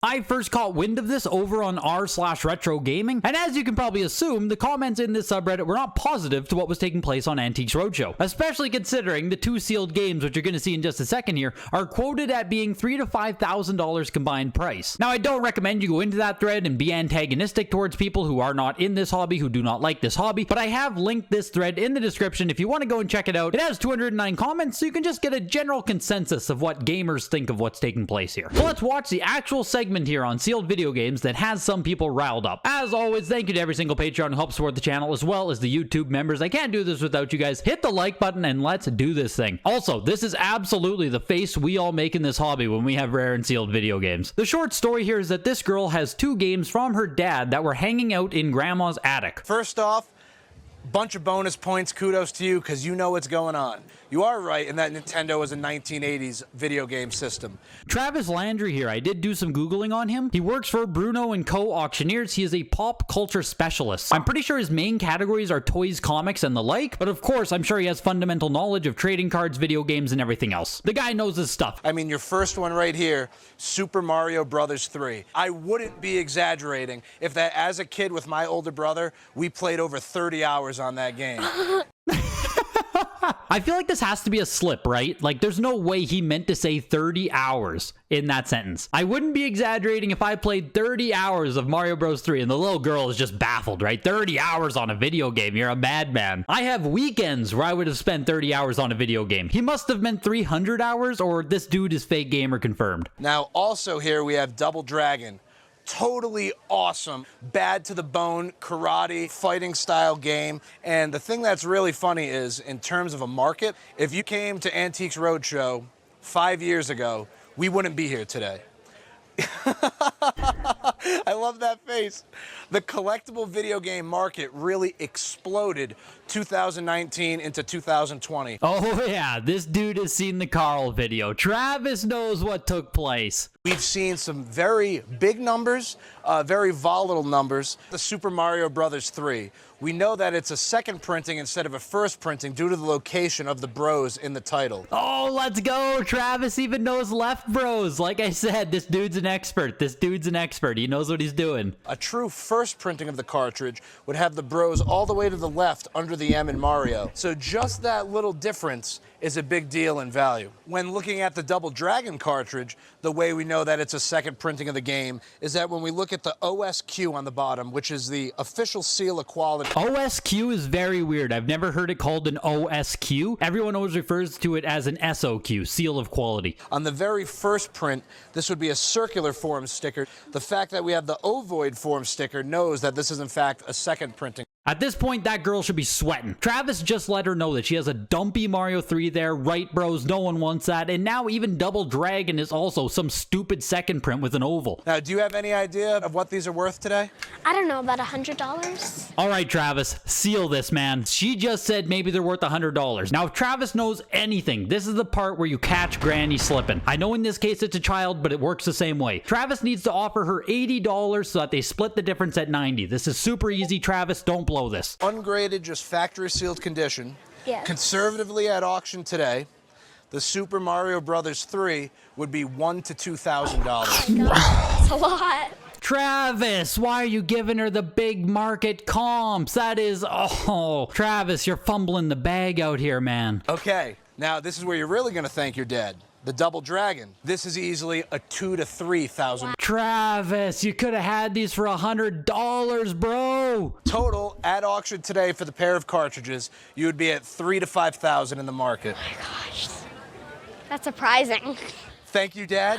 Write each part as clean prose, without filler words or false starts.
I first caught wind of this over on r/retro gaming, and as you can probably assume, the comments in this subreddit were not positive to what was taking place on Antiques Roadshow, especially considering the two sealed games, which you're going to see in just a second here, are quoted at being $3,000 to $5,000 combined price. Now, I don't recommend you go into that thread and be antagonistic towards people who are not in this hobby, who do not like this hobby, but I have linked this thread in the description if you want to go and check it out. It has 209 comments, so you can just get a general consensus of what gamers think of what's taking place here. So let's watch the actual segment here on sealed video games that has some people riled up. As always, thank you to every single Patreon who helps support the channel, as well as the YouTube members. I can't do this without you guys. Hit the like button and let's do this thing. Also, this is absolutely the face we all make in this hobby when we have rare and sealed video games. The short story here is that this girl has two games from her dad that were hanging out in grandma's attic. First off, bunch of bonus points, kudos to you, because you know what's going on. You are right in that Nintendo is a 1980s video game system. Travis Landry here, I did do some Googling on him. He works for Bruno & Co. Auctioneers. He is a pop culture specialist. I'm pretty sure his main categories are toys, comics, and the like, but of course, I'm sure he has fundamental knowledge of trading cards, video games, and everything else. The guy knows his stuff. I mean, your first one right here, Super Mario Brothers 3. I wouldn't be exaggerating if that, as a kid with my older brother, we played over 30 hours on that game. I feel like this has to be a slip, right? Like, there's no way he meant to say 30 hours in that sentence. I wouldn't be exaggerating if I played 30 hours of Mario Bros. 3, and the little girl is just baffled, right? 30 hours on a video game. You're a madman. I have weekends where I would have spent 30 hours on a video game. He must have meant 300 hours, or this dude is fake gamer confirmed. Now, also here we have Double Dragon. Totally awesome, bad to the bone, karate, fighting style game. And the thing that's really funny is, in terms of a market, if you came to Antiques Roadshow 5 years ago, we wouldn't be here today. I love that face. The collectible video game market really exploded 2019 into 2020. Oh yeah, this dude has seen the Carl video. Travis knows what took place. We've seen some very big numbers, very volatile numbers. The Super Mario Brothers 3. We know that it's a second printing instead of a first printing due to the location of the bros in the title. Oh, let's go. Travis even knows left bros. Like I said, this dude's an expert. This dude's an expert. He knows what he's doing. A true first printing of the cartridge would have the bros all the way to the left under the M in Mario. So just that little difference is a big deal in value. When looking at the Double Dragon cartridge, the way we know that it's a second printing of the game is that when we look at the OSQ on the bottom, which is the official seal of quality. OSQ is very weird. I've never heard it called an OSQ. Everyone always refers to it as an SOQ, seal of quality. On the very first print, this would be a circular form sticker. The fact that we have the ovoid form sticker knows that this is in fact a second printing. At this point, that girl should be sweating. Travis just let her know that she has a dumpy Mario 3 there. Right, bros? No one wants that. And now even Double Dragon is also some stupid second print with an oval. Now, do you have any idea of what these are worth today? I don't know, about $100. All right, Travis, seal this, man. She just said maybe they're worth $100. Now, if Travis knows anything, this is the part where you catch Granny slipping. I know in this case it's a child, but it works the same way. Travis needs to offer her $80 so that they split the difference at $90. This is super easy, Travis. Don't blow this. Ungraded, just factory sealed condition. Yeah. Conservatively at auction today, the Super Mario Brothers 3 would be $1,000 to $2,000. Oh my God, that's a lot. Travis, why are you giving her the big market comps? That is, oh, Travis, you're fumbling the bag out here, man. Okay, now this is where you're really going to thank your dad. The Double Dragon. This is easily a $2,000 to $3,000. Travis, you could have had these for $100, bro. Total at auction today for the pair of cartridges, you would be at $3,000 to $5,000 in the market. Oh my gosh, that's surprising. Thank you, Dad.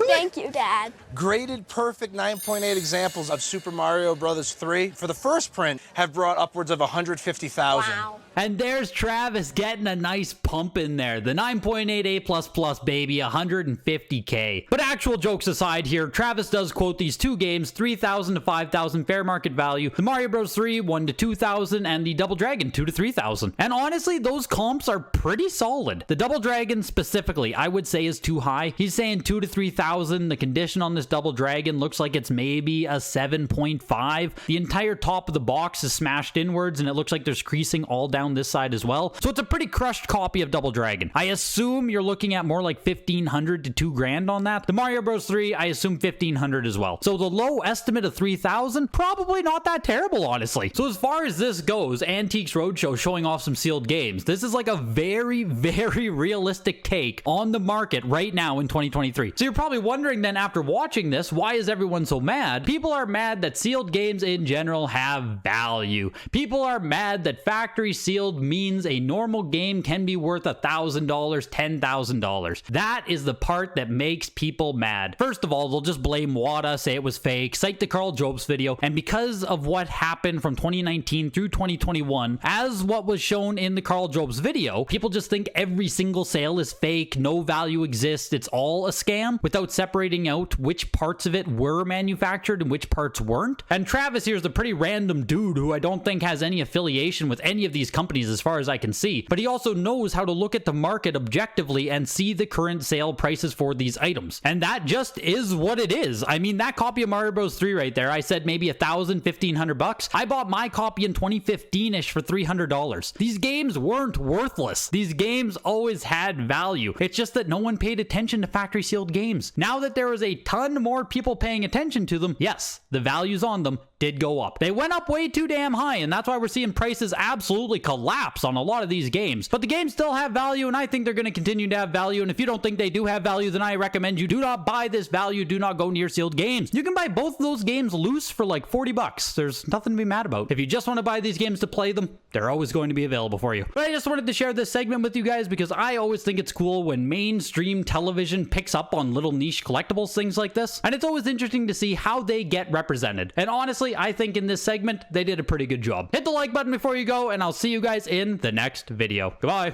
Thank you, Dad. Graded perfect 9.8 examples of Super Mario Brothers 3 for the first print have brought upwards of $150,000. Wow. And there's Travis getting a nice pump in there. The 9.8 A++, baby, 150K. But actual jokes aside here, Travis does quote these two games, 3,000 to 5,000 fair market value. The Mario Bros. 3, 1 to 2,000, and the Double Dragon, 2 to 3,000. And honestly, those comps are pretty solid. The Double Dragon specifically, I would say is too high. He's saying 2 to 3,000. The condition on this Double Dragon looks like it's maybe a 7.5. The entire top of the box is smashed inwards, and it looks like there's creasing all down down this side as well. So it's a pretty crushed copy of Double Dragon. I assume you're looking at more like 1,500 to 2 grand on that. The Mario Bros 3, I assume 1,500 as well. So the low estimate of 3,000, probably not that terrible, honestly. So as far as this goes, Antiques Roadshow showing off some sealed games. This is like a very, very realistic take on the market right now in 2023. So you're probably wondering then, after watching this, why is everyone so mad? People are mad that sealed games in general have value. People are mad that factory sealed means a normal game can be worth $1,000, $10,000. That is the part that makes people mad. First of all, they'll just blame WATA, say it was fake, cite the Carl Jobs video, and because of what happened from 2019 through 2021, as what was shown in the Carl Jobs video, people just think every single sale is fake, no value exists, it's all a scam, without separating out which parts of it were manufactured and which parts weren't. And Travis here is a pretty random dude who I don't think has any affiliation with any of these companies as far as I can see, but he also knows how to look at the market objectively and see the current sale prices for these items. And that just is what it is. I mean, that copy of Mario Bros 3 right there, I said maybe $1,000, $1,500. I bought my copy in 2015-ish for $300. These games weren't worthless. These games always had value. It's just that no one paid attention to factory sealed games. Now that there is a ton more people paying attention to them, yes, the values on them did go up. They went up way too damn high, and that's why we're seeing prices absolutely collapse on a lot of these games. But the games still have value, and I think they're going to continue to have value. And if you don't think they do have value, then I recommend you do not buy this value. Do not go near sealed games. You can buy both of those games loose for like 40 bucks. There's nothing to be mad about. If you just want to buy these games to play them, they're always going to be available for you. But I just wanted to share this segment with you guys because I always think it's cool when mainstream television picks up on little niche collectibles, things like this. And it's always interesting to see how they get represented. And honestly, I think in this segment, they did a pretty good job. Hit the like button before you go, and I'll see you guys in the next video. Goodbye.